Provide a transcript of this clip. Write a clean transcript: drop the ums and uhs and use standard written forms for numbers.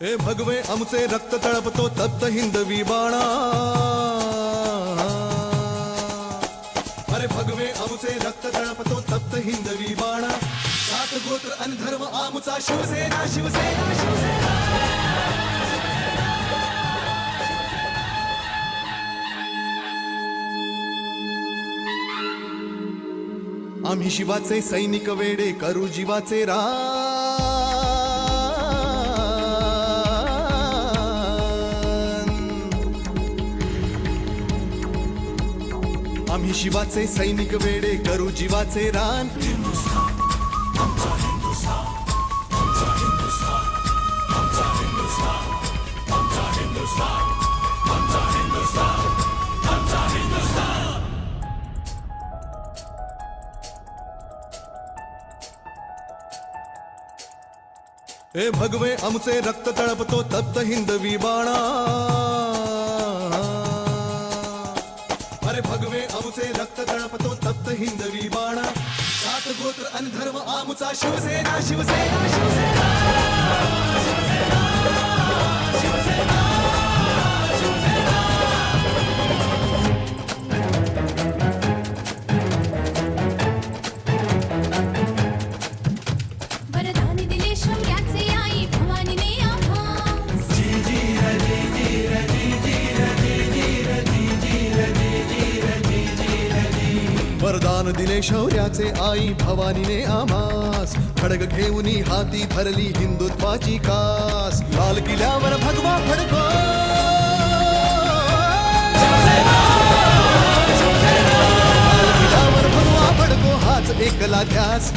हे भगवे आमचे रक्त तळपतो तप्त हिंदवी बाणा। अरे भगवे आमचे रक्त तळपतो तप्त हिंदवी बाणा। सात गोत्र आणि धर्म आमचा शिवसेना शिवसेना शिवसेना। आम्ही शिवाचे सैनिक वेडे करू जीवाचे रान। आम्ही शिवाचे सैनिक वेडे करू जीवाचे रान। हे भगवे आमचे रक्त तळपतो तप्त हिंदवी बाणा। अरे भगवे आमचे रक्त तळपतो तप्त हिंदवी बाणा। सात गोत्र आणि धर्म आमचा शिवसेना शिवसेना शिवसेना। वरदान दिले शौर्याचे आई भवानीने आम्हास। खडग घेऊनी हाती धरली हिंदुत्वाची कास। लाल किल्ल्यावर भगवा फडको लाल किल्ल्यावर भगवा फडको हाच एकला ध्यास।